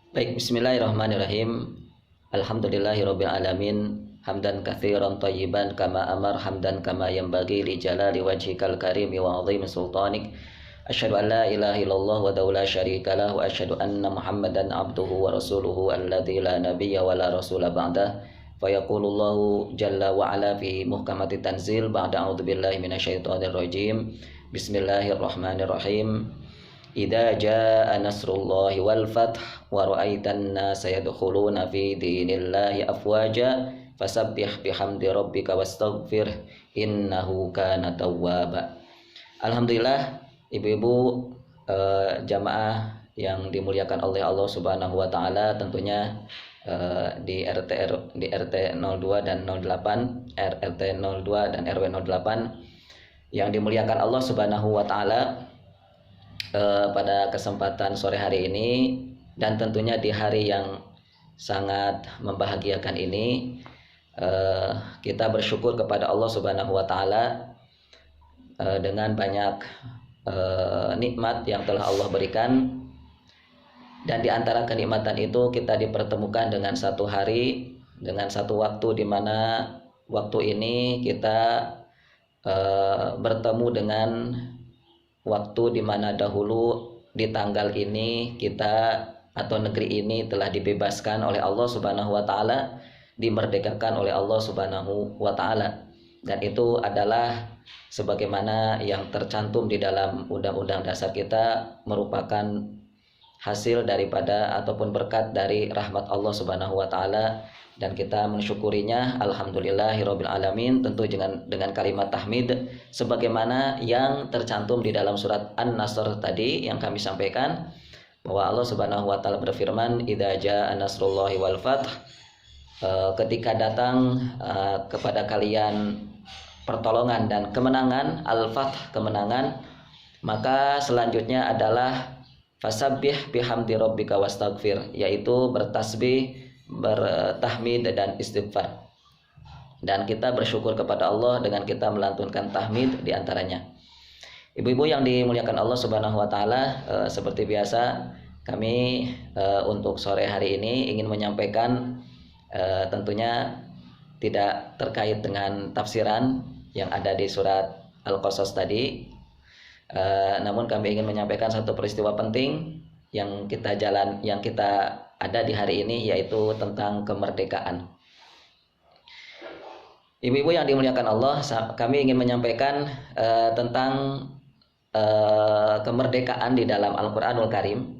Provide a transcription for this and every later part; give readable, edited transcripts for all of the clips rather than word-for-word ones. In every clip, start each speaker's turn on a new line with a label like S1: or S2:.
S1: Baik, bismillahirrahmanirrahim. Alhamdulillahirabbil alamin. Hamdan katsiran thayyiban kama amar hamdan kama yanbaghi li jalali wajhikal karim wa 'azimi sultanik. Asyhadu an la ilaha illallah wa la syarikalah wa asyhadu anna Muhammadan abduhu wa rasuluhu alladzi la nabiyya wa la rasula ba'dah. Fa yaqulullahu jalla wa ala fi muhkamati tanzil ba'da a'udzu billahi minasyaitonir rajim. Bismillahirrahmanirrahim. Idza jaa nasrullahi wal fath wa ra'aitan nasa yadkhuluna fi dinillahi afwaja fasabbih bihamdi rabbika wastaghfir innahu kana tawwaba. Alhamdulillah, ibu-ibu jamaah yang dimuliakan oleh Allah Subhanahu wa taala, tentunya di RT 02 dan 08, RT 02 dan RW 08 yang dimuliakan Allah Subhanahu wa taala. Pada kesempatan sore hari ini dan tentunya di hari yang sangat membahagiakan ini, kita bersyukur kepada Allah Subhanahu wa taala dengan banyak nikmat yang telah Allah berikan, dan di antara kenikmatan itu kita dipertemukan dengan satu hari, dengan satu waktu, di mana waktu ini kita bertemu dengan waktu di mana dahulu di tanggal ini kita atau negeri ini telah dibebaskan oleh Allah Subhanahu wa taala, dimerdekakan oleh Allah Subhanahu wa taala, dan itu adalah sebagaimana yang tercantum di dalam Undang-Undang Dasar kita, merupakan hasil daripada ataupun berkat dari rahmat Allah Subhanahu wa taala, dan kita mensyukurinya. Alhamdulillahirabbil alamin, tentu dengan kalimat tahmid sebagaimana yang tercantum di dalam surat An-Nasr tadi yang kami sampaikan, bahwa Allah Subhanahu wa taala berfirman, idza jaa nasrullahi wal fath, ketika datang kepada kalian pertolongan dan kemenangan, al-fath kemenangan, maka selanjutnya adalah fasabbih bihamdi rabbika wastaghfir, yaitu bertasbih, bertahmid dan istighfar. Dan kita bersyukur kepada Allah dengan kita melantunkan tahmid di antaranya. Ibu-ibu yang dimuliakan Allah Subhanahu wa taala, seperti biasa kami untuk sore hari ini ingin menyampaikan, tentunya tidak terkait dengan tafsiran yang ada di surat Al-Qasas tadi, namun kami ingin menyampaikan satu peristiwa penting yang kita ada di hari ini, yaitu tentang kemerdekaan. Ibu-ibu yang dimuliakan Allah, kami ingin menyampaikan tentang kemerdekaan di dalam Al-Qur'anul Karim,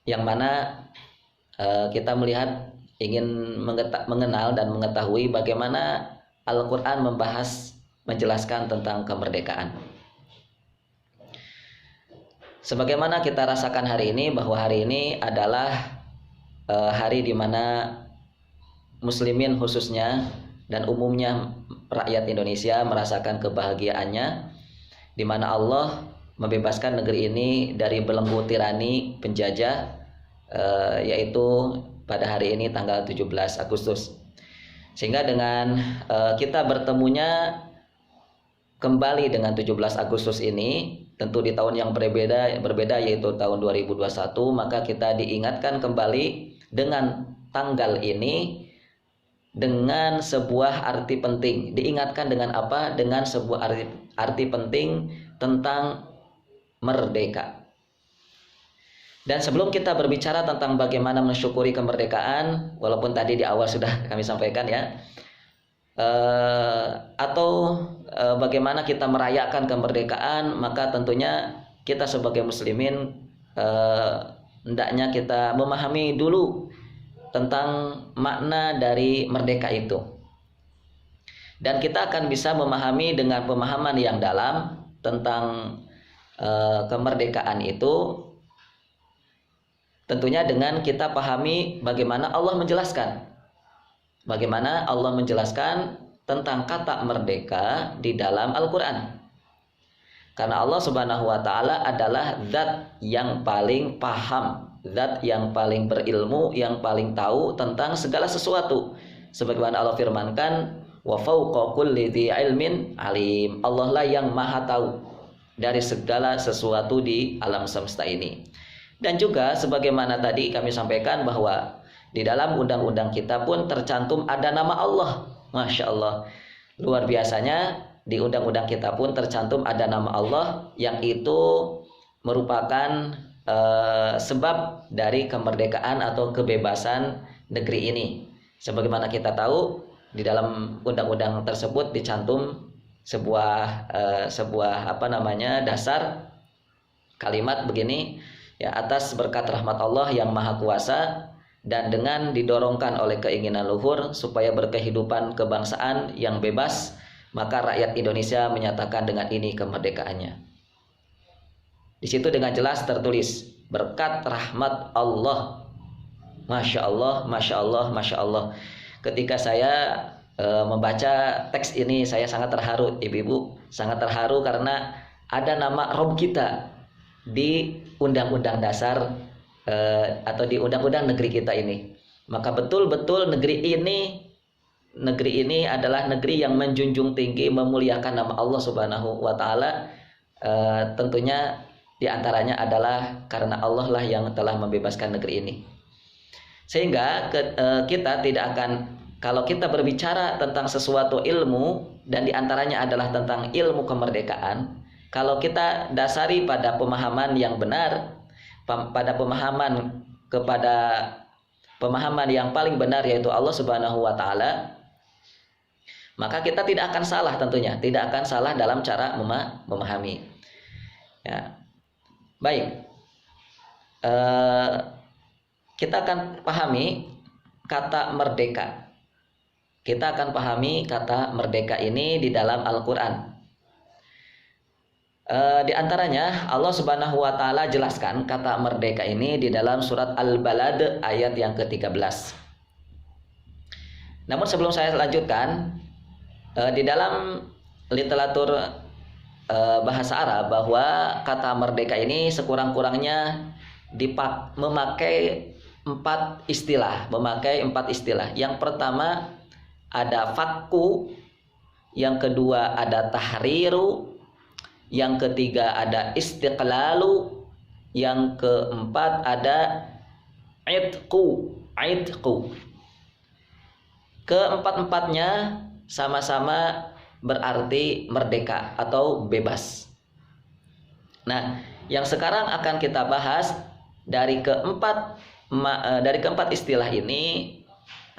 S1: yang mana kita melihat, ingin mengenal dan mengetahui bagaimana Al-Qur'an menjelaskan tentang kemerdekaan. Sebagaimana kita rasakan hari ini, bahwa hari ini adalah hari di mana muslimin khususnya dan umumnya rakyat Indonesia merasakan kebahagiaannya, di mana Allah membebaskan negeri ini dari belenggu tirani penjajah, yaitu pada hari ini tanggal 17 Agustus. Sehingga dengan kita bertemunya kembali dengan 17 Agustus ini, tentu di tahun yang berbeda yaitu tahun 2021, maka kita diingatkan kembali dengan tanggal ini dengan sebuah arti penting. Diingatkan dengan apa? Dengan sebuah arti penting tentang merdeka. Dan sebelum kita berbicara tentang bagaimana mensyukuri kemerdekaan, walaupun tadi di awal sudah kami sampaikan ya, atau bagaimana kita merayakan kemerdekaan, maka tentunya kita sebagai muslimin hendaknya kita memahami dulu tentang makna dari merdeka itu, dan kita akan bisa memahami dengan pemahaman yang dalam tentang kemerdekaan itu, tentunya dengan kita pahami bagaimana Allah menjelaskan tentang kata merdeka di dalam Al-Quran. Karena Allah Subhanahu wa taala adalah zat yang paling paham, zat yang paling berilmu, yang paling tahu tentang segala sesuatu. Sebagaimana Allah firmankan, wa fawqa kulli dzi ilmin alim. Allah lah yang maha tahu dari segala sesuatu di alam semesta ini. Dan juga sebagaimana tadi kami sampaikan bahwa di dalam undang-undang kita pun tercantum ada nama Allah. Masya Allah. Luar biasanya di undang-undang kita pun tercantum ada nama Allah yang itu merupakan sebab dari kemerdekaan atau kebebasan negeri ini. Sebagaimana kita tahu di dalam undang-undang tersebut dicantum sebuah dasar kalimat begini, ya, atas berkat rahmat Allah yang maha kuasa dan dengan didorongkan oleh keinginan luhur supaya berkehidupan kebangsaan yang bebas, maka rakyat Indonesia menyatakan dengan ini kemerdekaannya. Di situ dengan jelas tertulis berkat rahmat Allah. Masya Allah, Masya Allah, Masya Allah. Ketika saya membaca teks ini, saya sangat terharu, ibu-ibu, sangat terharu karena ada nama Rob kita di undang-undang dasar atau di undang-undang negeri kita ini. Maka betul-betul negeri ini adalah negeri yang menjunjung tinggi, memuliakan nama Allah Subhanahu wa taala. Tentunya diantaranya adalah karena Allah lah yang telah membebaskan negeri ini. Sehingga kita tidak akan, kalau kita berbicara tentang sesuatu ilmu dan diantaranya adalah tentang ilmu kemerdekaan, kalau kita dasari pada pemahaman yang benar, pada pemahaman yang paling benar yaitu Allah Subhanahu wa taala, maka kita tidak akan salah, tentunya tidak akan salah dalam cara memahami. Ya. Baik. Kita akan pahami kata merdeka. Kita akan pahami kata merdeka ini di dalam Al-Qur'an. Di antaranya Allah Subhanahu wa taala jelaskan kata merdeka ini di dalam surat Al-Balad ayat yang ke-13. Namun sebelum saya lanjutkan, di dalam literatur bahasa Arab bahwa kata merdeka ini sekurang-kurangnya memakai empat istilah. Yang pertama ada fakku, yang kedua ada tahriru, yang ketiga ada istiqlalu, yang keempat ada idqu. Keempat-empatnya sama-sama berarti merdeka atau bebas. Nah, yang sekarang akan kita bahas dari keempat istilah ini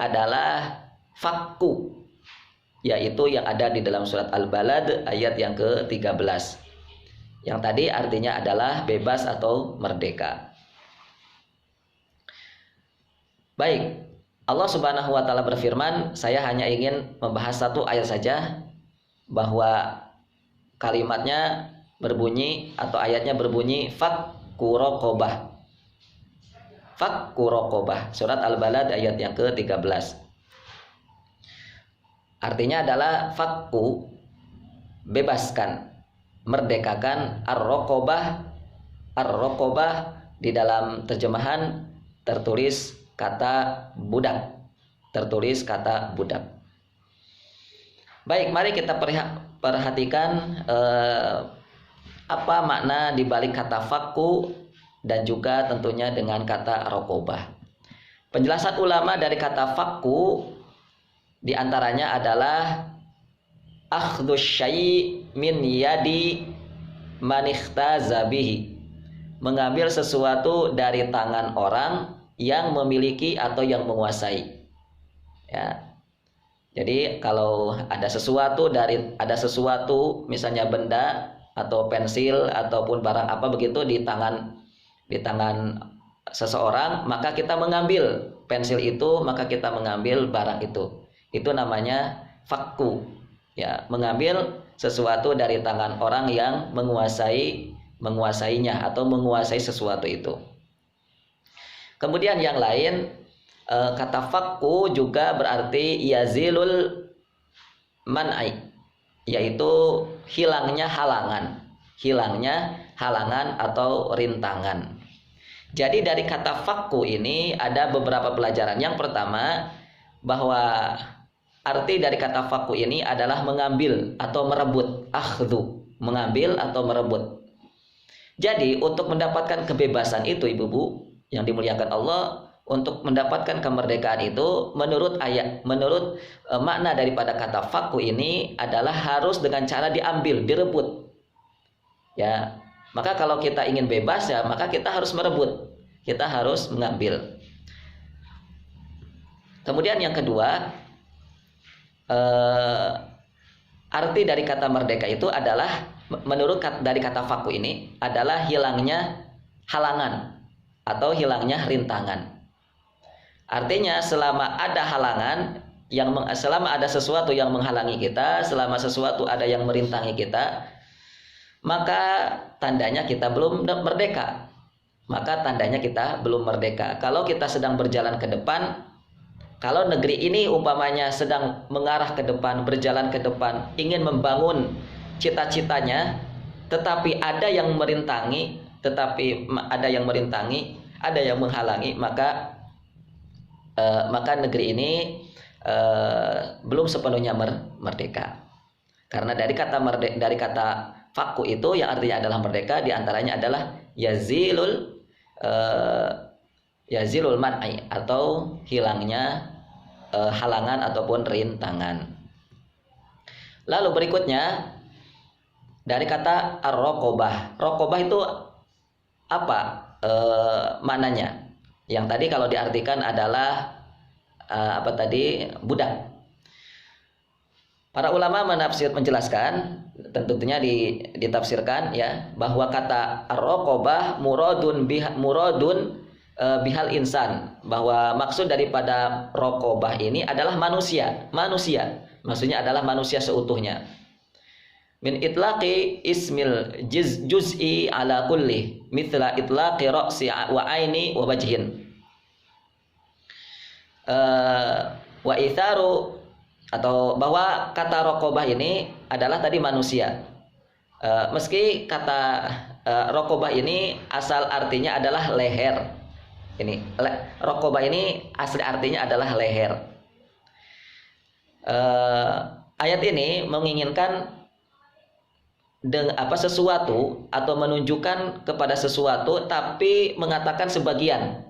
S1: adalah fakku, yaitu yang ada di dalam surat Al-Balad ayat yang ke-13. Yang tadi artinya adalah bebas atau merdeka. Baik, Allah Subhanahu wa taala berfirman, saya hanya ingin membahas satu ayat saja, bahwa kalimatnya berbunyi atau ayatnya berbunyi fakku raqabah. Fakku raqabah, surat Al-Balad ayat yang ke-13. Artinya adalah fakku, bebaskan, merdekakan, ar-raqabah di dalam terjemahan tertulis kata budak. Baik, mari kita perhatikan apa makna dibalik kata fakku dan juga tentunya dengan kata raqabah. Penjelasan ulama dari kata fakku di antaranya adalah akhdhus syai' min yadi man ikhtaza bihi, mengambil sesuatu dari tangan orang yang memiliki atau yang menguasai. Ya. Jadi kalau ada sesuatu misalnya benda atau pensil ataupun barang apa begitu di tangan seseorang, maka kita mengambil pensil itu, maka kita mengambil barang itu. Itu namanya fakku. Ya, mengambil sesuatu dari tangan orang yang menguasainya atau menguasai sesuatu itu. Kemudian yang lain, kata fakku juga berarti yazilul man'i, yaitu hilangnya halangan atau rintangan. Jadi dari kata fakku ini ada beberapa pelajaran. Yang pertama, bahwa arti dari kata fakku ini adalah mengambil atau merebut, akhdhu, mengambil atau merebut. Jadi untuk mendapatkan kebebasan itu ibu-ibu yang dimuliakan Allah, untuk mendapatkan kemerdekaan itu menurut makna daripada kata fakku ini adalah harus dengan cara diambil, direbut. Ya, maka kalau kita ingin bebas ya maka kita harus merebut, kita harus mengambil. Kemudian yang kedua, arti dari kata merdeka itu adalah menurut dari kata fakku ini adalah hilangnya halangan atau hilangnya rintangan. Artinya selama ada halangan selama ada sesuatu yang menghalangi kita, selama sesuatu ada yang merintangi kita, maka tandanya kita belum merdeka. Maka tandanya kita belum merdeka. Kalau kita sedang berjalan ke depan, kalau negeri ini umpamanya sedang mengarah ke depan, berjalan ke depan, ingin membangun cita-citanya, tetapi ada yang merintangi, ada yang menghalangi, maka negeri ini belum sepenuhnya merdeka. Karena dari kata fakku itu yang artinya adalah merdeka, diantaranya adalah yazilul man'i atau hilangnya halangan ataupun rintangan. Lalu berikutnya dari kata ar-raqabah. Raqabah itu apa maknanya? Yang tadi kalau diartikan adalah budak. Para ulama menjelaskan, tentunya ditafsirkan ya, bahwa kata ar-raqabah muradun bihal insan, bahwa maksud daripada raqabah ini adalah manusia. Maksudnya adalah manusia seutuhnya. Min itlaqi ismil juz'i ala kulli mithla itlaqi ra'si wa aini wa wajhin wa itharu, atau bahwa kata raqabah ini adalah tadi manusia. Meski kata raqabah ini asal artinya adalah leher. Ini raqabah ini asli artinya adalah leher. Ayat ini menginginkan sesuatu atau menunjukkan kepada sesuatu tapi mengatakan sebagian.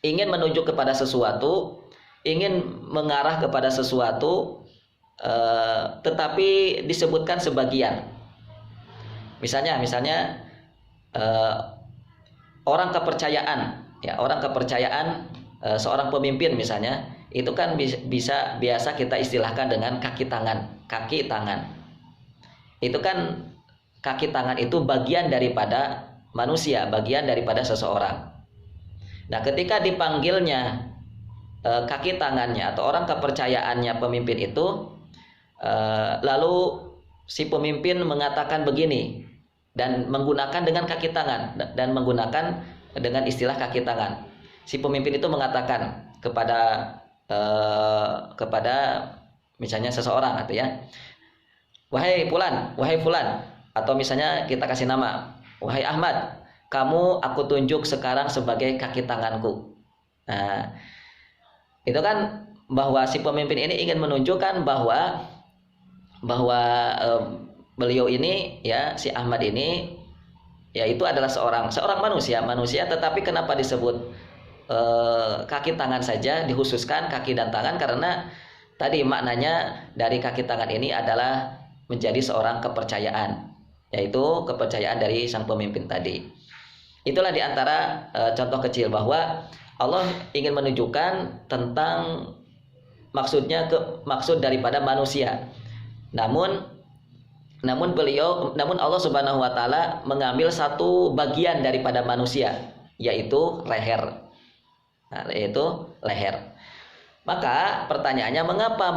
S1: Ingin menunjuk kepada sesuatu, ingin mengarah kepada sesuatu, tetapi disebutkan sebagian. Misalnya orang kepercayaan seorang pemimpin misalnya, itu kan biasa kita istilahkan dengan kaki tangan. Itu kan kaki tangan itu bagian daripada manusia, bagian daripada seseorang. Nah, ketika dipanggilnya kaki tangannya atau orang kepercayaannya pemimpin itu, lalu si pemimpin mengatakan begini dan menggunakan dengan kaki tangan dan menggunakan dengan istilah kaki tangan. Si pemimpin itu mengatakan kepada misalnya seseorang atau ya, wahai fulan, atau misalnya kita kasih nama, wahai Ahmad, kamu aku tunjuk sekarang sebagai kaki tanganku. Nah, itu kan bahwa si pemimpin ini ingin menunjukkan bahwa beliau ini ya, si Ahmad ini ya itu adalah seorang manusia, tetapi kenapa disebut kaki tangan saja, dikhususkan kaki dan tangan, karena tadi maknanya dari kaki tangan ini adalah menjadi seorang kepercayaan, yaitu kepercayaan dari sang pemimpin tadi. Itulah diantara contoh kecil bahwa Allah ingin menunjukkan tentang maksud daripada manusia. Namun Allah Subhanahu wa taala mengambil satu bagian daripada manusia, yaitu leher. Nah, yaitu leher. Maka pertanyaannya, mengapa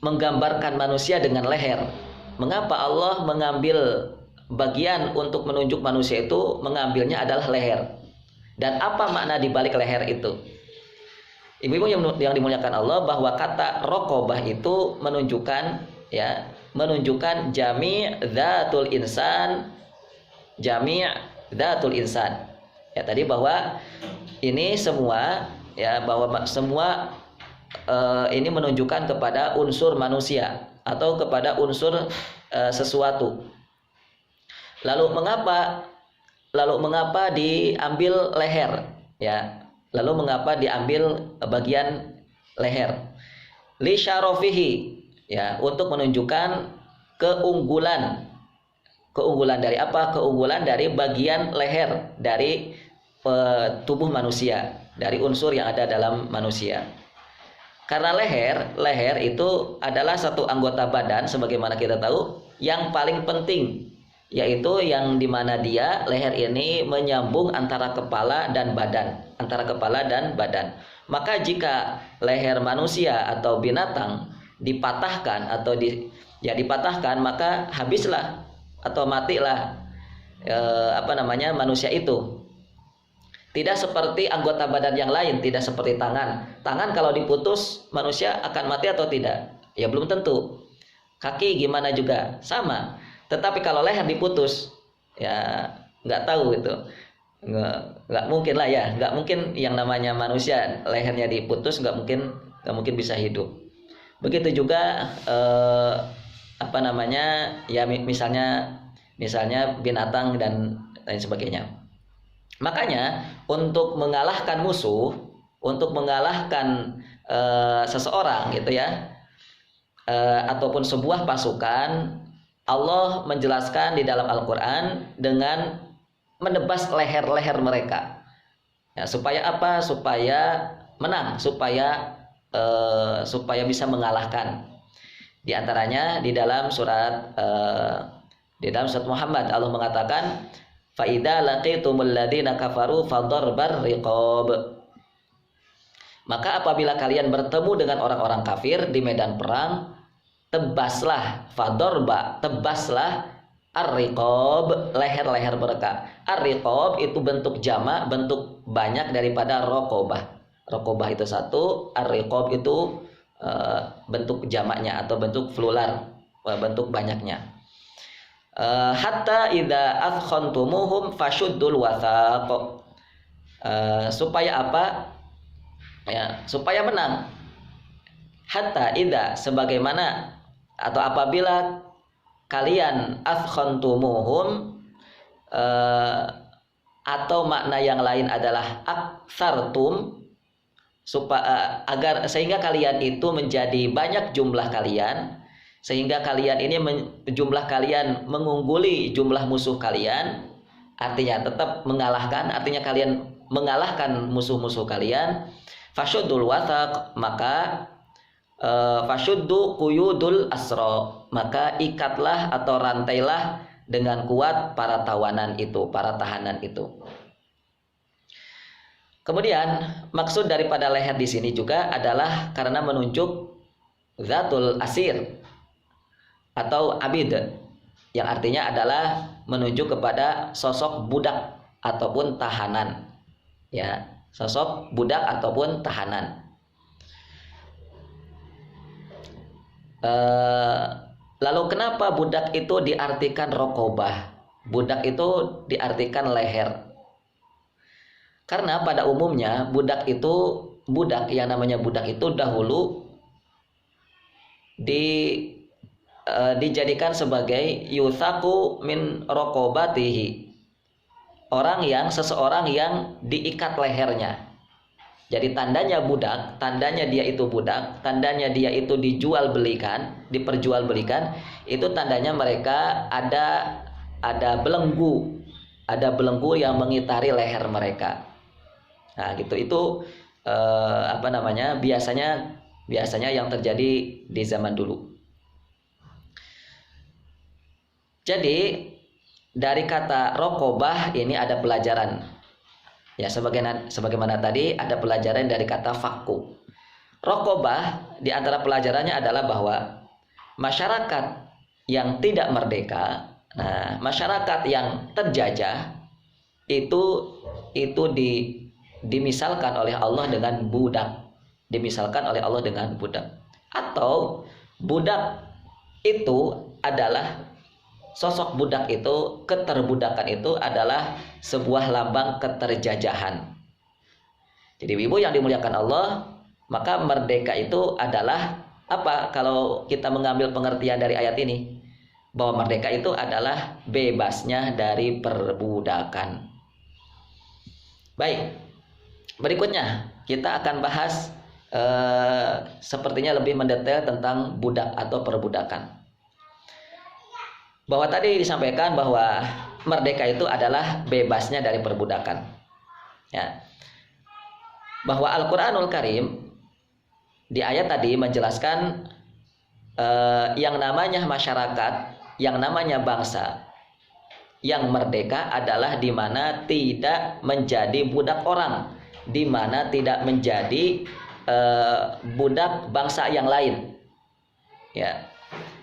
S1: menggambarkan manusia dengan leher? Mengapa Allah mengambil bagian untuk menunjuk manusia itu, mengambilnya adalah leher? Dan apa makna di balik leher itu? Ibu-ibu yang dimuliakan Allah, bahwa kata raqabah itu menunjukkan jami' dzatul insan. Ya, tadi bahwa ini semua ini menunjukkan kepada unsur manusia atau kepada unsur sesuatu. Lalu mengapa diambil leher? Ya. Lalu mengapa diambil bagian leher? Li syarafihi, ya, untuk menunjukkan keunggulan. Keunggulan dari apa? Keunggulan dari bagian leher dari tubuh manusia, dari unsur yang ada dalam manusia. Karena leher itu adalah satu anggota badan sebagaimana kita tahu yang paling penting, yaitu yang dimana leher ini menyambung antara kepala dan badan. Maka jika leher manusia atau binatang dipatahkan dipatahkan, maka habislah atau matilah manusia itu. Tidak seperti anggota badan yang lain, tidak seperti tangan. Tangan kalau diputus manusia akan mati atau tidak? Ya belum tentu. Kaki gimana juga sama. Tetapi kalau leher diputus, ya nggak tahu itu. Nggak mungkin lah ya. Nggak mungkin yang namanya manusia lehernya diputus nggak mungkin bisa hidup. Begitu juga ya misalnya binatang dan lain sebagainya. Makanya untuk mengalahkan musuh, untuk mengalahkan seseorang gitu ya, ataupun sebuah pasukan, Allah menjelaskan di dalam Al-Quran dengan menebas leher-leher mereka. Ya, supaya apa? Supaya menang, supaya bisa mengalahkan. Di antaranya di dalam surat Muhammad, Allah mengatakan, فَإِذَا لَقِيتُمُ الَّذِينَ كَفَرُوا فَضَرْبَ الرِّقَابِ. Maka apabila kalian bertemu dengan orang-orang kafir di medan perang, tebaslah ar-riqab, leher-leher mereka. Ar-riqab itu bentuk jamak, bentuk banyak daripada raqabah. Raqabah itu satu, ar-riqab itu bentuk jamaknya atau bentuk plural, bentuk banyaknya. Hatta idza athkhantumuhum fashuddul wathaq. Supaya apa? Ya, supaya menang. Hatta idza, sebagaimana atau apabila kalian athkhantumuhum, atau makna yang lain adalah aktsartum, sehingga kalian itu menjadi banyak jumlah kalian, sehingga kalian ini jumlah kalian mengungguli jumlah musuh kalian, artinya tetap mengalahkan, artinya kalian mengalahkan musuh-musuh kalian. Fashuddul wathaq, maka fashuddu quyudul asra, maka ikatlah atau rantailah dengan kuat para tahanan itu. Kemudian maksud daripada leher di sini juga adalah karena menunjuk zatul asir atau abid, yang artinya adalah menunjuk kepada sosok budak ataupun tahanan, ya, sosok budak ataupun tahanan. Lalu kenapa budak itu diartikan raqabah? Budak itu diartikan leher. Karena pada umumnya yang namanya budak itu dahulu dijadikan sebagai yuthaku min raqabatihi, seseorang yang diikat lehernya. Jadi tandanya budak, tandanya dia itu budak, tandanya dia itu diperjualbelikan, itu tandanya mereka ada belenggu yang mengitari leher mereka. Nah, gitu itu biasanya yang terjadi di zaman dulu. Jadi dari kata raqabah ini ada pelajaran. Ya, sebagaimana tadi ada pelajaran dari kata fakku. Raqabah di antara pelajarannya adalah bahwa masyarakat yang tidak merdeka, masyarakat yang terjajah itu dimisalkan oleh Allah dengan budak. Atau budak itu adalah sosok budak itu, keterbudakan itu adalah sebuah lambang keterjajahan. Jadi ibu yang dimuliakan Allah, maka merdeka itu adalah apa? Kalau kita mengambil pengertian dari ayat ini, bahwa merdeka itu adalah bebasnya dari perbudakan. Baik, berikutnya kita akan bahas sepertinya lebih mendetail tentang budak atau perbudakan. Bahwa tadi disampaikan bahwa merdeka itu adalah bebasnya dari perbudakan. Ya. Bahwa Al-Quranul Karim di ayat tadi menjelaskan yang namanya masyarakat, yang namanya bangsa yang merdeka adalah di mana tidak menjadi budak orang, di mana tidak menjadi budak bangsa yang lain, ya,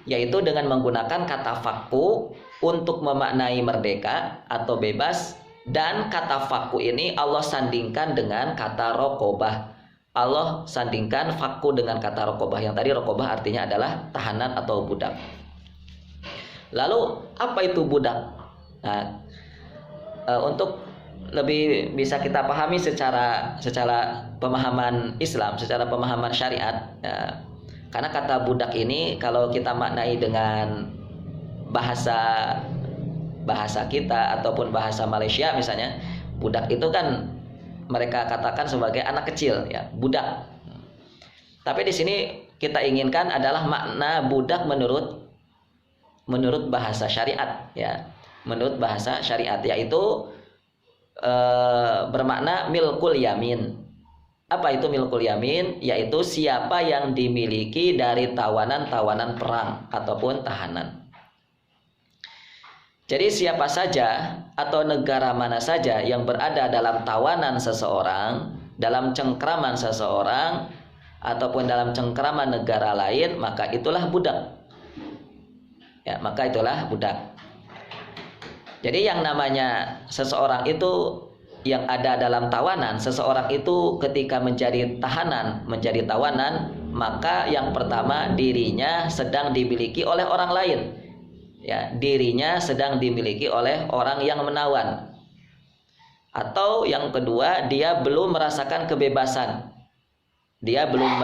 S1: yaitu dengan menggunakan kata fakku untuk memaknai merdeka atau bebas, dan kata fakku ini Allah sandingkan dengan kata rokobah. Allah sandingkan fakku dengan kata rokobah, yang tadi rokobah artinya adalah tahanan atau budak. Lalu apa itu budak? Nah, untuk lebih bisa kita pahami secara pemahaman Islam, secara pemahaman syariat, ya, karena kata budak ini kalau kita maknai dengan bahasa kita ataupun bahasa Malaysia misalnya, budak itu kan mereka katakan sebagai anak kecil, ya, budak. Tapi di sini kita inginkan adalah makna budak menurut bahasa syariat, ya, menurut bahasa syariat, yaitu bermakna milkul yamin. Apa itu milkul yamin? Yaitu siapa yang dimiliki dari tawanan-tawanan perang ataupun tahanan. Jadi siapa saja atau negara mana saja yang berada dalam tawanan seseorang, dalam cengkraman seseorang, ataupun dalam cengkraman negara lain, maka itulah budak. Ya, maka itulah budak. Jadi yang namanya seseorang itu yang ada dalam tawanan, seseorang itu ketika menjadi tahanan, menjadi tawanan, maka yang pertama dirinya sedang dimiliki oleh orang lain. Ya, dirinya sedang dimiliki oleh orang yang menawan. Atau yang kedua, dia belum merasakan kebebasan. Dia belum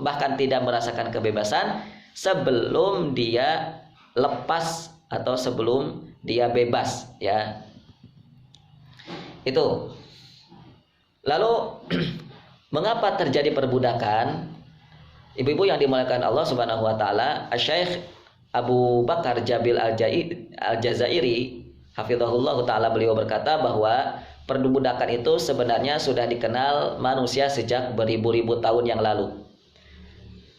S1: bahkan tidak merasakan kebebasan sebelum dia lepas atau sebelum dia bebas, ya. Itu. Lalu mengapa terjadi perbudakan? Ibu-ibu yang dimuliakan Allah Subhanahu wa taala, Asy-Syaikh Abu Bakar Jabil Al-Jazairi hafizahullah taala, beliau berkata bahwa perbudakan itu sebenarnya sudah dikenal manusia sejak beribu-ribu tahun yang lalu.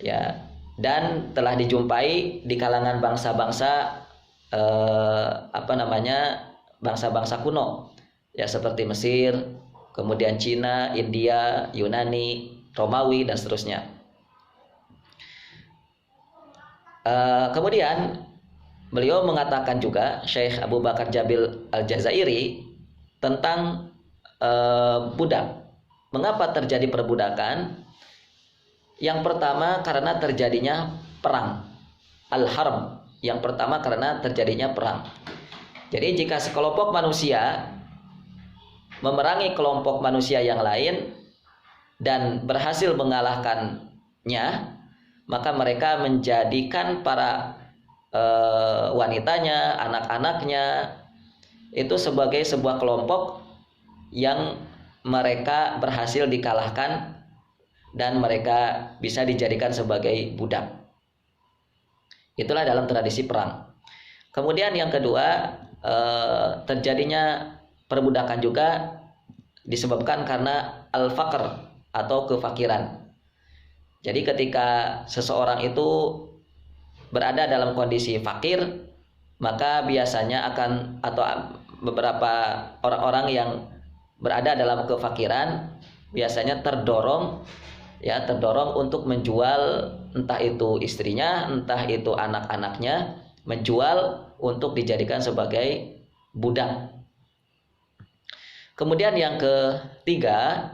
S1: Ya, dan telah dijumpai di kalangan bangsa-bangsa bangsa-bangsa kuno, ya, seperti Mesir, kemudian Cina, India, Yunani, Romawi, dan seterusnya. Kemudian beliau mengatakan juga, Syekh Abu Bakar Jabil Al-Jazairi, tentang budak. Mengapa terjadi perbudakan? Yang pertama karena terjadinya perang, al-harb. Yang pertama karena terjadinya perang. Jadi jika sekelompok manusia memerangi kelompok manusia yang lain dan berhasil mengalahkannya, maka mereka menjadikan para wanitanya, anak-anaknya itu sebagai sebuah kelompok yang mereka berhasil dikalahkan dan mereka bisa dijadikan sebagai budak. Itulah dalam tradisi perang. Kemudian yang kedua, terjadinya perbudakan juga disebabkan karena al-faqr atau kefakiran. Jadi ketika seseorang itu berada dalam kondisi fakir, maka biasanya akan, atau beberapa orang-orang yang berada dalam kefakiran biasanya terdorong untuk menjual, entah itu istrinya, entah itu anak-anaknya, menjual untuk dijadikan sebagai budak. Kemudian yang ketiga,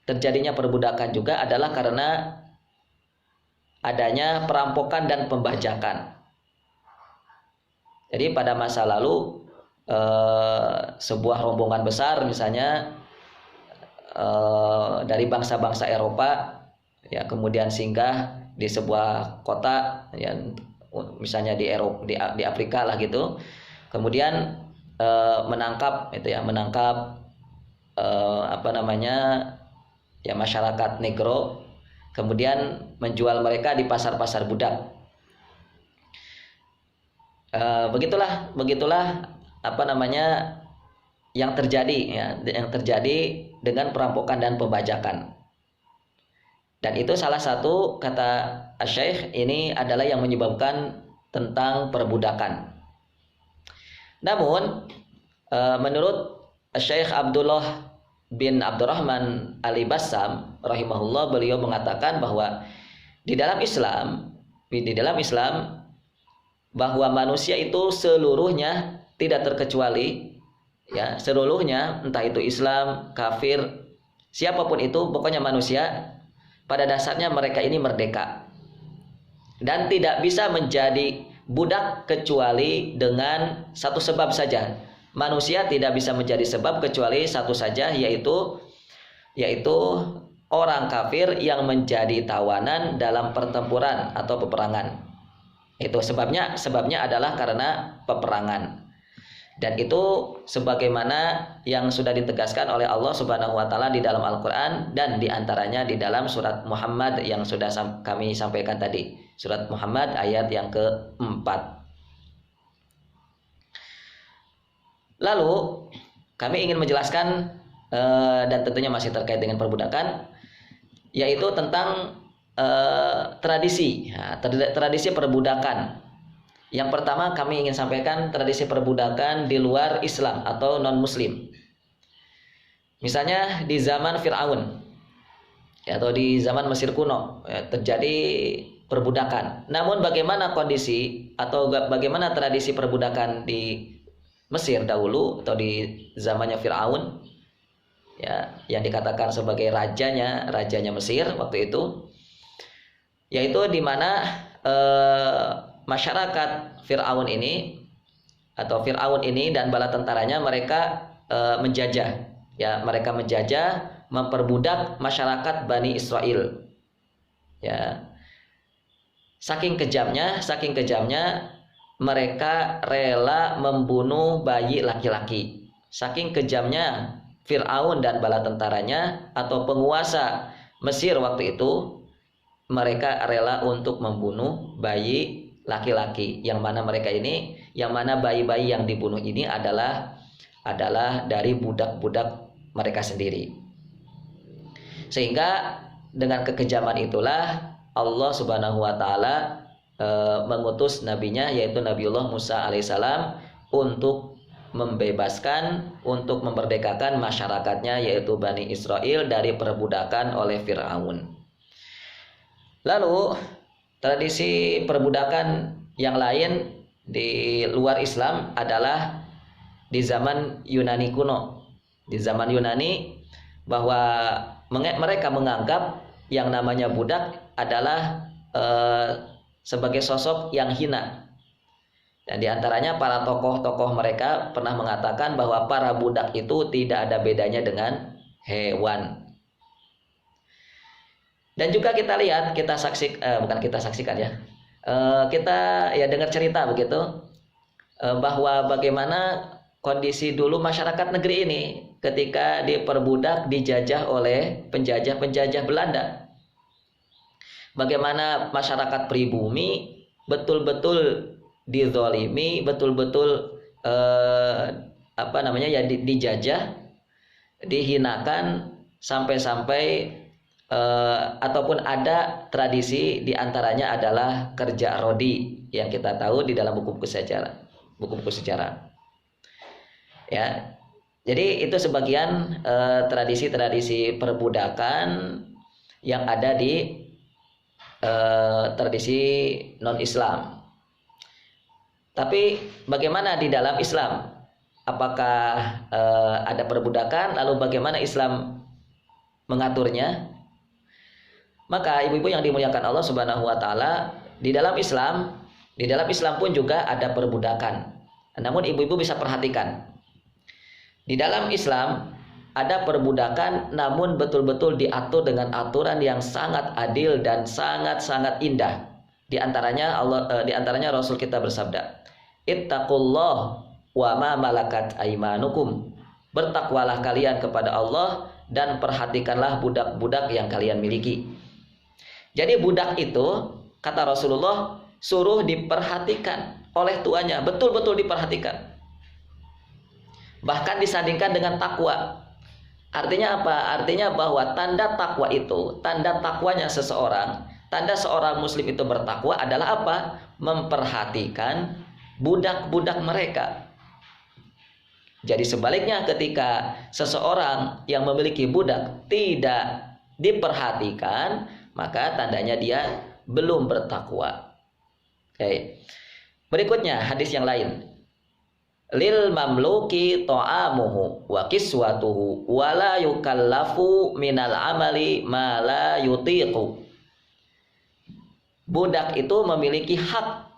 S1: terjadinya perbudakan juga adalah karena adanya perampokan dan pembajakan. Jadi pada masa lalu sebuah rombongan besar misalnya dari bangsa-bangsa Eropa, ya, kemudian singgah di sebuah kota, ya, misalnya di Eropa, di Afrika lah gitu. Kemudian menangkap itu ya, ya masyarakat negro, kemudian menjual mereka di pasar-pasar budak. Begitulah yang terjadi ya, yang terjadi dengan perampokan dan pembajakan. Dan itu salah satu, kata Asy-Syaikh, ini adalah yang menyebabkan tentang perbudakan. Namun menurut Asy-Syaikh Abdullah bin Abdurrahman Al-Bassam rahimahullah, beliau mengatakan bahwa di dalam Islam bahwa manusia itu seluruhnya tidak terkecuali ya, seluruhnya, entah itu Islam, kafir, siapapun itu, pokoknya manusia pada dasarnya mereka ini merdeka dan tidak bisa menjadi budak kecuali dengan satu sebab saja. Manusia tidak bisa menjadi sebab kecuali satu saja, yaitu orang kafir yang menjadi tawanan dalam pertempuran atau peperangan. Itu sebabnya adalah karena peperangan. Dan itu sebagaimana yang sudah ditegaskan oleh Allah Subhanahu wa taala di dalam Al-Qur'an, dan diantaranya di dalam surat Muhammad yang sudah kami sampaikan tadi. Surat Muhammad ayat yang keempat. Lalu kami ingin menjelaskan dan tentunya masih terkait dengan perbudakan, yaitu tentang tradisi perbudakan. Yang pertama kami ingin sampaikan tradisi perbudakan di luar Islam atau non-Muslim. Misalnya di zaman Fir'aun atau di zaman Mesir kuno terjadi perbudakan. Namun bagaimana kondisi atau bagaimana tradisi perbudakan di Mesir dahulu atau di zamannya Fir'aun ya, yang dikatakan sebagai rajanya Mesir waktu itu, yaitu di mana masyarakat Fir'aun ini dan bala tentaranya mereka menjajah, memperbudak masyarakat Bani Israel. Ya. Saking kejamnya mereka rela membunuh bayi laki-laki. Saking kejamnya Fir'aun dan bala tentaranya atau penguasa Mesir waktu itu, mereka rela untuk membunuh bayi laki-laki, yang mana bayi-bayi yang dibunuh ini adalah dari budak-budak mereka sendiri. Sehingga dengan kekejaman itulah Allah Subhanahu wa taala mengutus nabinya, yaitu Nabiullah Musa alaihissalam, untuk membebaskan, untuk memerdekakan masyarakatnya, yaitu Bani Israel, dari perbudakan oleh Fir'aun. Lalu tradisi perbudakan yang lain di luar Islam adalah di zaman Yunani kuno. Di zaman Yunani, bahwa mereka menganggap yang namanya budak adalah sebagai sosok yang hina. Dan diantaranya para tokoh-tokoh mereka pernah mengatakan bahwa para budak itu tidak ada bedanya dengan hewan. Dan juga kita lihat, kita dengar cerita begitu, bahwa bagaimana kondisi dulu masyarakat negeri ini ketika diperbudak, dijajah oleh penjajah Belanda. Bagaimana masyarakat pribumi betul-betul dizalimi, betul-betul dijajah, dihinakan, sampai ataupun ada tradisi diantaranya adalah kerja rodi yang kita tahu di dalam buku-buku sejarah. Ya, jadi itu sebagian tradisi perbudakan yang ada di tradisi non-Islam. Tapi bagaimana di dalam Islam? Apakah ada perbudakan? Lalu bagaimana Islam mengaturnya? Maka ibu-ibu yang dimuliakan Allah Subhanahu wa taala, di dalam Islam pun juga ada perbudakan. Namun ibu-ibu bisa perhatikan, di dalam Islam ada perbudakan, namun betul-betul diatur dengan aturan yang sangat adil dan sangat-sangat indah. Di antaranya Rasul kita bersabda, "Ittaqullah wa ma malakat aimanukum." Bertakwalah kalian kepada Allah dan perhatikanlah budak-budak yang kalian miliki. Jadi budak itu, kata Rasulullah, suruh diperhatikan oleh tuannya, betul-betul diperhatikan. Bahkan disandingkan dengan takwa. Artinya apa? Artinya bahwa tanda takwa itu, tanda takwanya seseorang, tanda seorang muslim itu bertakwa adalah apa? Memperhatikan budak-budak mereka. Jadi sebaliknya, ketika seseorang yang memiliki budak tidak diperhatikan, maka tandanya dia belum bertakwa. Oke. Berikutnya hadis yang lain. Lil mamluki ta'amuhu wa kiswatuhu wa la yukallafu minal amali ma la yutiqu. Budak itu memiliki hak,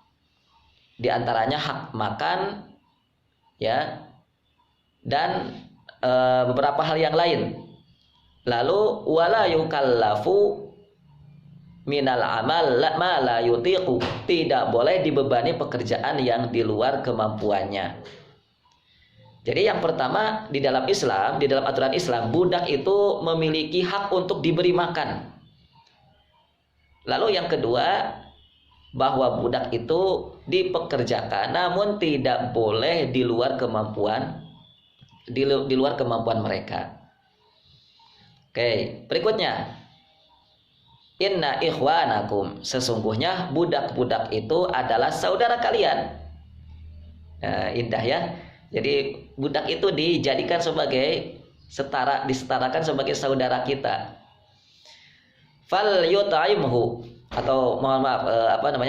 S1: di antaranya hak makan, ya, dan beberapa hal yang lain. Lalu wala yukallafu minal amal ma la yutiqu, tidak boleh dibebani pekerjaan yang di luar kemampuannya. Jadi yang pertama, di dalam Islam, di dalam aturan Islam, budak itu memiliki hak untuk diberi makan. Lalu yang kedua, bahwa budak itu dipekerjakan namun tidak boleh di luar kemampuan mereka. Oke, berikutnya. Inna ikhwanakum, sesungguhnya budak-budak itu adalah saudara kalian. Indah ya. Jadi budak itu dijadikan sebagai disetarakan sebagai saudara kita. Fal yut'imhu, atau mohon maaf,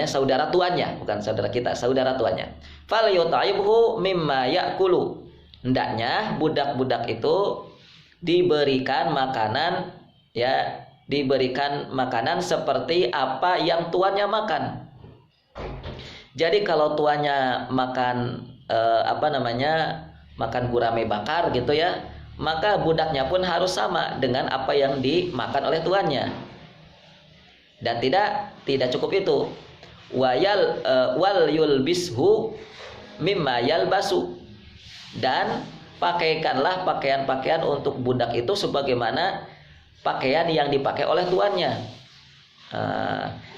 S1: saudara tuannya, bukan saudara kita, saudara tuannya. Fal yut'imhu mimma ya'kulu. Hendaknya budak-budak itu diberikan makanan, ya, diberikan makanan seperti apa yang tuannya makan. Jadi kalau tuannya makan makan gurame bakar gitu ya, maka budaknya pun harus sama dengan apa yang dimakan oleh tuannya. Dan tidak cukup itu. Wal yulbishu mimma yalbasu, dan pakaikanlah pakaian-pakaian untuk budak itu sebagaimana pakaian yang dipakai oleh tuannya.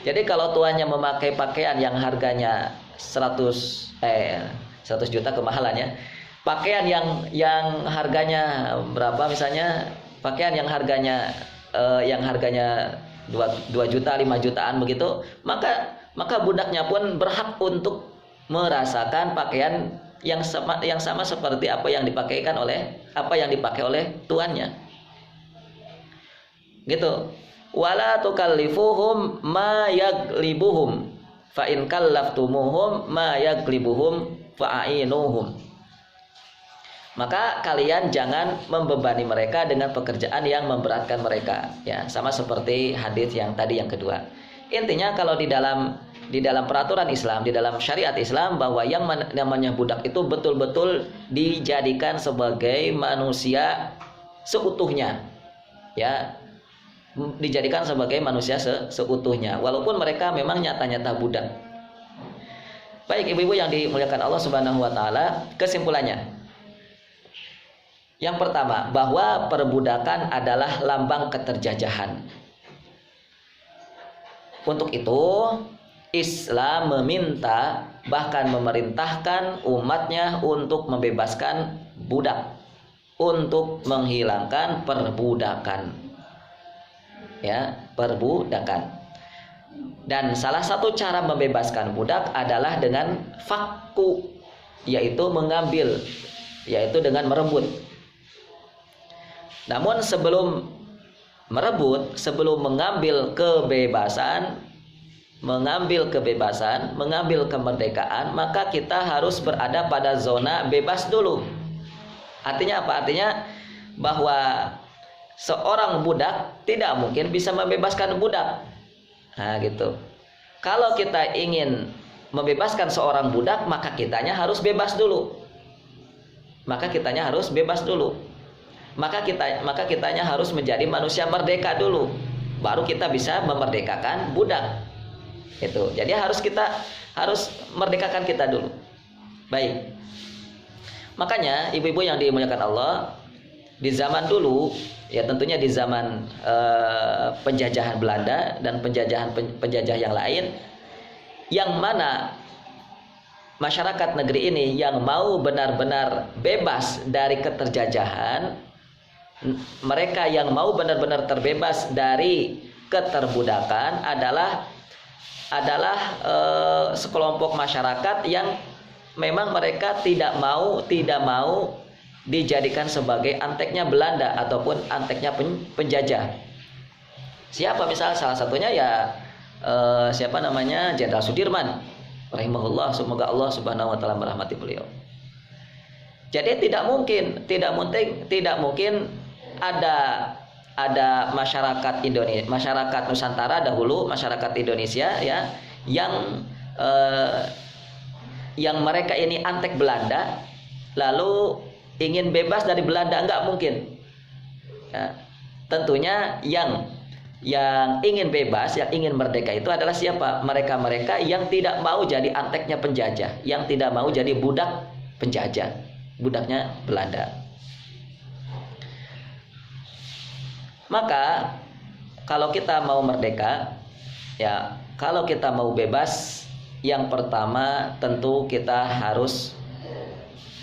S1: Jadi kalau tuannya memakai pakaian yang harganya 100 juta kemahalannya, pakaian yang harganya berapa, misalnya pakaian yang harganya 2 juta 5 jutaan begitu, maka budaknya pun berhak untuk merasakan pakaian yang sama seperti apa yang dipakai oleh tuannya. Gitu. Wala tukallifuhum ma yaglibuhum fa in kallaftumuhum ma yaglibuhum fa'ainuhum. Maka kalian jangan membebani mereka dengan pekerjaan yang memberatkan mereka, ya, sama seperti hadis yang tadi yang kedua. Intinya kalau di dalam peraturan Islam, di dalam syariat Islam, bahwa yang namanya budak itu betul-betul dijadikan sebagai manusia seutuhnya, ya, dijadikan sebagai manusia seutuhnya, walaupun mereka memang nyata-nyata budak. Baik ibu-ibu yang dimuliakan Allah Subhanahu wa taala, kesimpulannya, yang pertama, bahwa perbudakan adalah lambang keterjajahan. Untuk itu Islam meminta, bahkan memerintahkan umatnya untuk membebaskan budak, untuk menghilangkan perbudakan, ya, perbudakan. Dan salah satu cara membebaskan budak adalah dengan fakku, yaitu mengambil, yaitu dengan merebut. Namun sebelum merebut, sebelum mengambil kebebasan, mengambil kemerdekaan, maka kita harus berada pada zona bebas dulu. Artinya apa? Artinya bahwa seorang budak tidak mungkin bisa membebaskan budak. Nah, gitu. Kalau kita ingin membebaskan seorang budak, maka kitanya harus bebas dulu. Maka kitanya harus menjadi manusia merdeka dulu. Baru kita bisa memerdekakan budak. Itu. Jadi harus merdekakan kita dulu. Baik. Makanya ibu-ibu yang dimuliakan Allah, di zaman dulu, ya tentunya di zaman penjajahan Belanda dan penjajah yang lain, yang mana masyarakat negeri ini yang mau benar-benar bebas dari keterjajahan, mereka yang mau benar-benar terbebas dari keterbudakan adalah sekelompok masyarakat yang memang mereka tidak mau dijadikan sebagai anteknya Belanda ataupun anteknya penjajah. Siapa misal salah satunya ya siapa namanya, Jenderal Sudirman rahimahullah, semoga Allah Subhanahu wa taala merahmati beliau. Jadi tidak mungkin ada masyarakat Indonesia, masyarakat Nusantara dahulu, masyarakat Indonesia ya yang mereka ini antek Belanda lalu ingin bebas dari Belanda, enggak mungkin. Ya, tentunya yang ingin bebas, yang ingin merdeka itu adalah siapa? Mereka yang tidak mau jadi anteknya penjajah, yang tidak mau jadi budak penjajah, budaknya Belanda. Maka kalau kita mau merdeka, ya kalau kita mau bebas, yang pertama tentu kita harus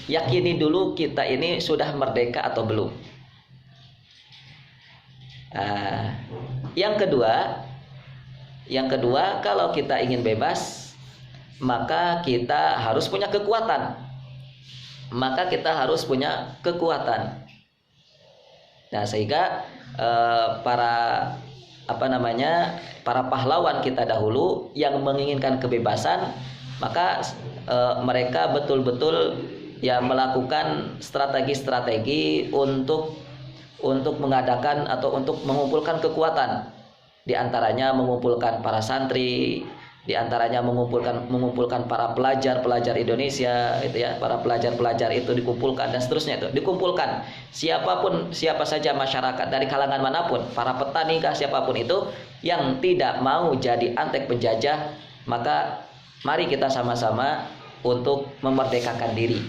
S1: yakini dulu kita ini sudah merdeka atau belum. Yang kedua, kalau kita ingin bebas, maka kita harus punya kekuatan. Nah, sehingga para pahlawan kita dahulu yang menginginkan kebebasan, maka mereka betul-betul ya melakukan strategi-strategi untuk mengadakan atau untuk mengumpulkan kekuatan. Di antaranya mengumpulkan para santri, di antaranya mengumpulkan para pelajar Indonesia, itu ya, para pelajar itu dikumpulkan dan seterusnya, itu dikumpulkan siapa saja masyarakat dari kalangan manapun, para petani kah, siapapun itu yang tidak mau jadi antek penjajah, maka mari kita sama-sama untuk memerdekakan diri.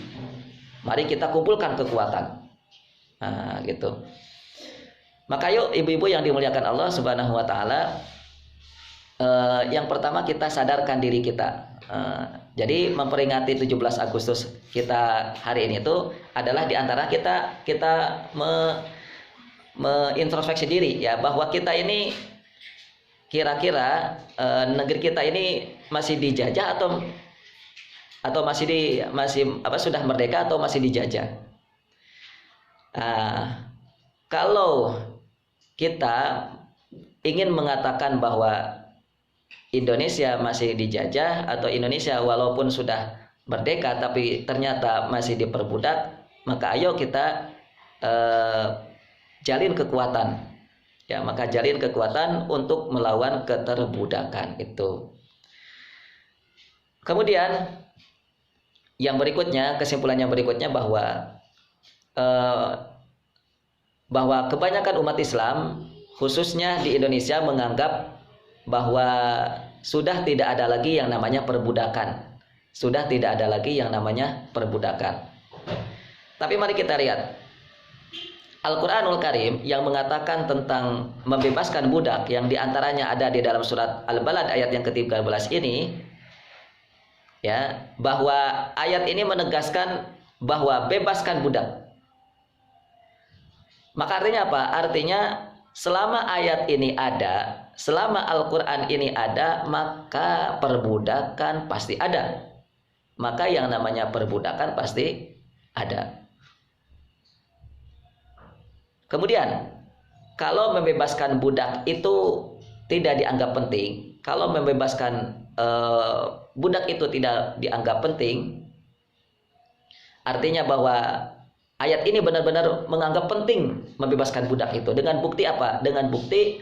S1: Mari kita kumpulkan kekuatan. Nah, gitu. Maka yuk ibu-ibu yang dimuliakan Allah Subhanahu wa taala, yang pertama kita sadarkan diri kita. Jadi memperingati 17 Agustus kita hari ini itu adalah diantara kita introspeksi diri ya, bahwa kita ini kira-kira negeri kita ini masih dijajah atau masih sudah merdeka atau masih dijajah. Kalau kita ingin mengatakan bahwa Indonesia masih dijajah atau Indonesia walaupun sudah merdeka tapi ternyata masih diperbudak, maka ayo kita jalin kekuatan. Ya, maka jalin kekuatan untuk melawan keterbudakan itu. Kemudian yang berikutnya, kesimpulan yang berikutnya bahwa kebanyakan umat Islam khususnya di Indonesia menganggap bahwa sudah tidak ada lagi yang namanya perbudakan. Tapi mari kita lihat Al-Quranul Karim yang mengatakan tentang membebaskan budak, yang diantaranya ada di dalam surat Al-Balad ayat yang ke-13 ini, ya, bahwa ayat ini menegaskan bahwa bebaskan budak. Maka artinya apa? Artinya selama ayat ini ada, selama Al-Quran ini ada, maka perbudakan pasti ada. Maka yang namanya perbudakan pasti ada. Kemudian, kalau membebaskan budak itu tidak dianggap penting, kalau membebaskan budak itu tidak dianggap penting, artinya bahwa ayat ini benar-benar menganggap penting membebaskan budak itu. Dengan bukti apa? Dengan bukti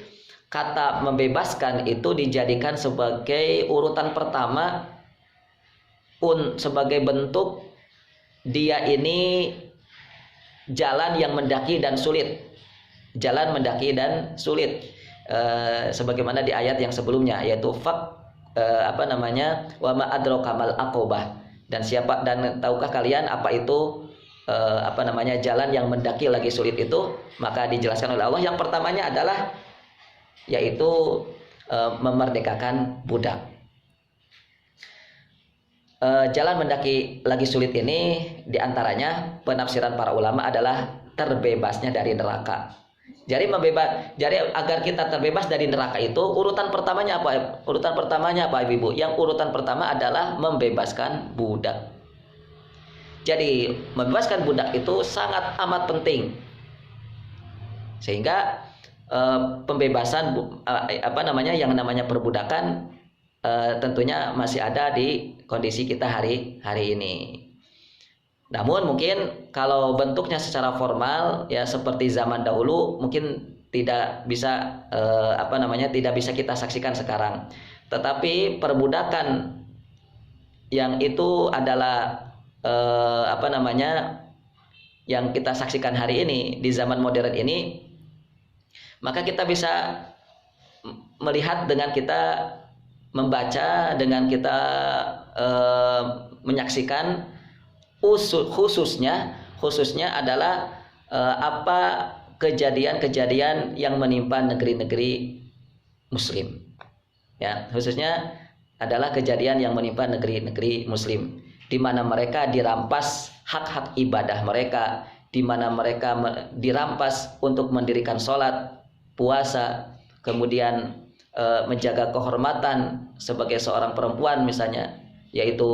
S1: kata membebaskan itu dijadikan sebagai urutan pertama sebagai bentuk dia ini jalan yang mendaki dan sulit. Sebagaimana di ayat yang sebelumnya, yaitu wa ma adraka mal aqobah, dan tahukah kalian apa itu jalan yang mendaki lagi sulit itu? Maka dijelaskan oleh Allah, yang pertamanya adalah yaitu memerdekakan budak. Jalan mendaki lagi sulit ini diantaranya penafsiran para ulama adalah terbebasnya dari neraka. Jadi agar kita terbebas dari neraka itu urutan pertamanya apa? Ibu? Yang urutan pertama adalah membebaskan budak. Jadi membebaskan budak itu sangat amat penting. Sehingga pembebasan yang namanya perbudakan tentunya masih ada di kondisi kita hari ini. Namun mungkin kalau bentuknya secara formal ya seperti zaman dahulu mungkin tidak bisa tidak bisa kita saksikan sekarang. Tetapi perbudakan yang itu adalah yang kita saksikan hari ini di zaman modern ini, maka kita bisa melihat dengan kita membaca, dengan kita menyaksikan, khususnya adalah apa kejadian-kejadian yang menimpa negeri-negeri muslim. Ya, khususnya adalah kejadian yang menimpa negeri-negeri muslim, di mana mereka dirampas hak-hak ibadah mereka, di mana mereka dirampas untuk mendirikan sholat, puasa, kemudian menjaga kehormatan sebagai seorang perempuan misalnya, yaitu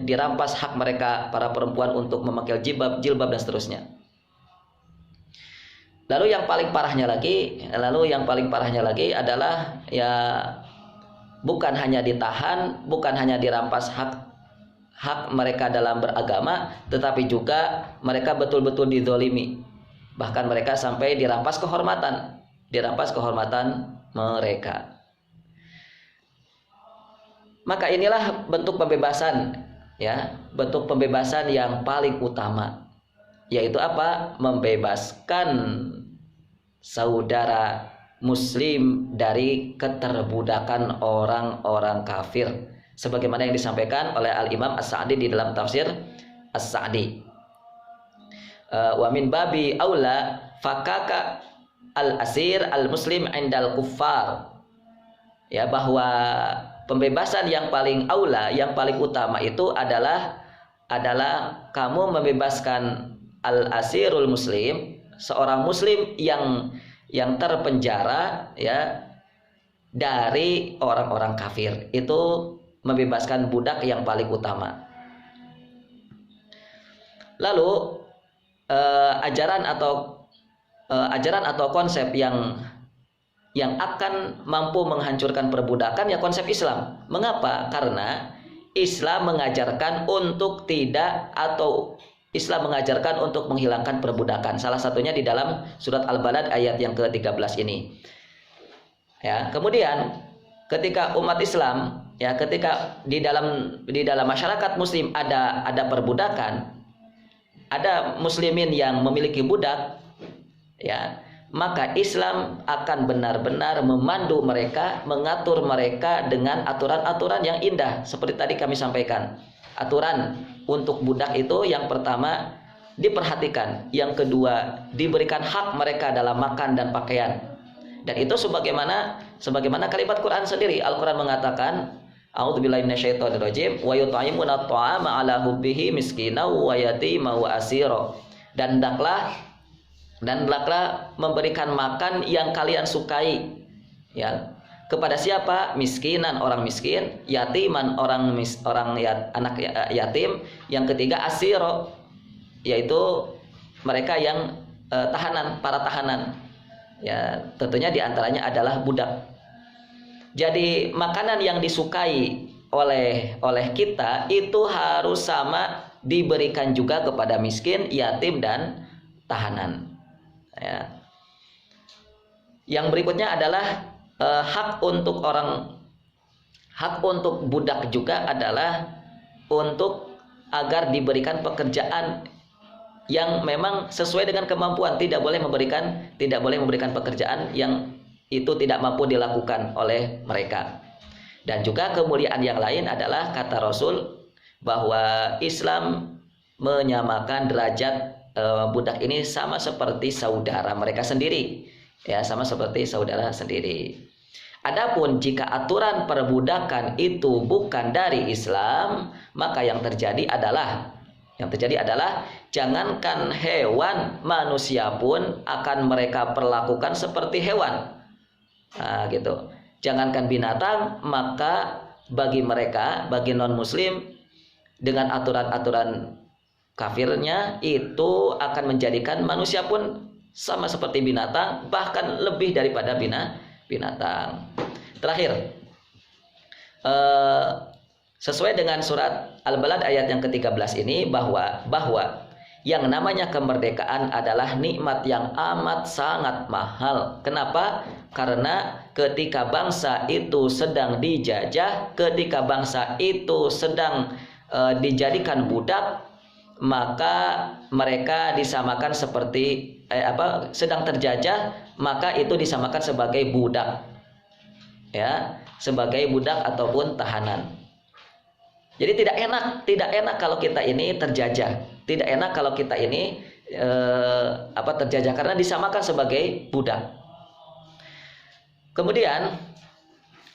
S1: dirampas hak mereka para perempuan untuk memakai jilbab dan seterusnya. Lalu yang paling parahnya lagi adalah ya bukan hanya ditahan, bukan hanya dirampas hak mereka dalam beragama, tetapi juga mereka betul-betul dizolimi. Bahkan mereka sampai dirampas kehormatan mereka. Maka inilah bentuk pembebasan yang paling utama, yaitu apa? Membebaskan saudara muslim dari keterbudakan orang-orang kafir, sebagaimana yang disampaikan oleh Al-Imam As-Sa'di di dalam tafsir As-Sa'di. Wa min babi aula fakaka al-asir al-muslim indal kuffar. Ya, bahwa pembebasan yang paling aula, yang paling utama itu adalah kamu membebaskan al-asirul muslim, seorang muslim yang terpenjara ya dari orang-orang kafir. Itu membebaskan budak yang paling utama. Lalu ajaran atau konsep yang akan mampu menghancurkan perbudakan ya konsep Islam. Mengapa? Karena Islam mengajarkan untuk menghilangkan perbudakan. Salah satunya di dalam surat Al-Balad ayat yang ke-13 ini. Ya, kemudian ketika umat Islam ya, ketika di dalam masyarakat muslim ada perbudakan, ada muslimin yang memiliki budak, ya, maka Islam akan benar-benar memandu mereka, mengatur mereka dengan aturan-aturan yang indah. Seperti tadi kami sampaikan, aturan untuk budak itu yang pertama diperhatikan, yang kedua diberikan hak mereka dalam makan dan pakaian. Dan itu sebagaimana kalimat Quran sendiri. Al-Quran mengatakan, a'udzubillahi minasyaitonirrajim, wa yut'imuna at'ama 'ala hubbihi miskinan wa yatiman wa asira. Dan hendaklah memberikan makan yang kalian sukai, ya, kepada siapa? Miskinan, orang miskin, yatiman, anak yatim, yang ketiga asiro, yaitu mereka yang para tahanan, ya, tentunya diantaranya adalah budak. Jadi makanan yang disukai oleh kita itu harus sama diberikan juga kepada miskin, yatim, dan tahanan. Ya. Yang berikutnya adalah hak untuk budak juga adalah untuk agar diberikan pekerjaan yang memang sesuai dengan kemampuan. Tidak boleh memberikan pekerjaan yang itu tidak mampu dilakukan oleh mereka. Dan juga kemuliaan yang lain adalah kata Rasul bahwa Islam menyamakan derajat budak ini sama seperti saudara mereka sendiri, ya, sama seperti saudara sendiri. Adapun jika aturan perbudakan itu bukan dari Islam, maka yang terjadi adalah jangankan hewan, manusia pun akan mereka perlakukan seperti hewan. Nah, gitu. Jangankan binatang, maka bagi mereka, bagi non-muslim, dengan aturan-aturan kafirnya itu akan menjadikan manusia pun sama seperti binatang, bahkan lebih daripada binatang. Terakhir, sesuai dengan surat Al-Balad ayat yang ke-13 ini, bahwa yang namanya kemerdekaan adalah nikmat yang amat sangat mahal. Kenapa? Karena ketika bangsa itu sedang dijajah, ketika bangsa itu sedang dijadikan budak, maka mereka disamakan seperti sedang terjajah, maka itu disamakan sebagai budak, ya, sebagai budak ataupun tahanan. Jadi tidak enak kalau kita ini terjajah, tidak enak kalau kita ini terjajah karena disamakan sebagai budak. Kemudian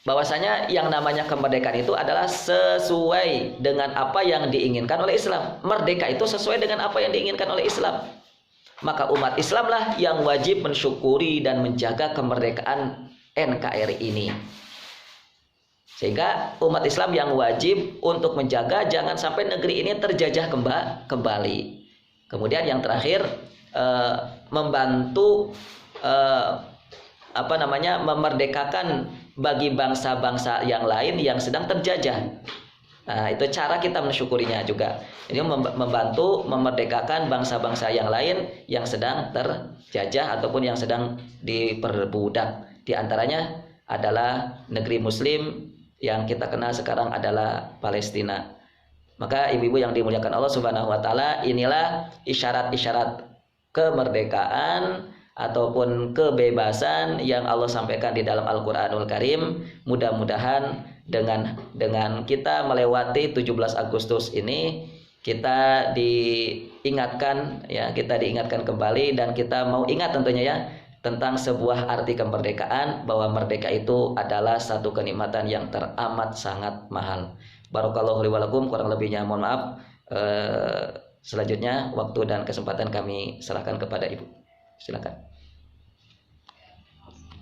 S1: bahwasanya yang namanya kemerdekaan itu adalah sesuai dengan apa yang diinginkan oleh Islam. Merdeka itu sesuai dengan apa yang diinginkan oleh Islam. Maka umat Islamlah yang wajib mensyukuri dan menjaga kemerdekaan NKRI ini. Sehingga umat Islam yang wajib untuk menjaga jangan sampai negeri ini terjajah kembali. Kemudian yang terakhir, membantu memerdekakan bagi bangsa-bangsa yang lain yang sedang terjajah. Nah, itu cara kita mensyukurinya juga. Ini membantu memerdekakan bangsa-bangsa yang lain yang sedang terjajah ataupun yang sedang diperbudak. Di antaranya adalah negeri Muslim yang kita kenal sekarang adalah Palestina. Maka ibu-ibu yang dimuliakan Allah Subhanahu wa taala, inilah isyarat-isyarat kemerdekaan ataupun kebebasan yang Allah sampaikan di dalam Al-Qur'anul Karim. Mudah-mudahan dengan kita melewati 17 Agustus ini kita diingatkan kembali, dan kita mau ingat tentunya ya tentang sebuah arti kemerdekaan, bahwa merdeka itu adalah satu kenikmatan yang teramat sangat mahal. Barakallahu li wa lakum, kurang lebihnya mohon maaf. Selanjutnya waktu dan kesempatan kami serahkan kepada Ibu. Silakan.